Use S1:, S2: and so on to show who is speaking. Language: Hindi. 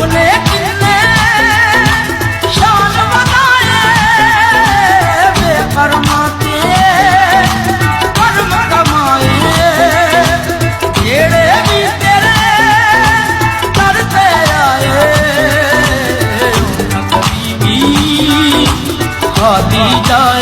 S1: अपने कितने शान बनाए बेकर्मा के कर्म कमाए जेड़े भी तेरे करते आए कभी भी खाली जाए।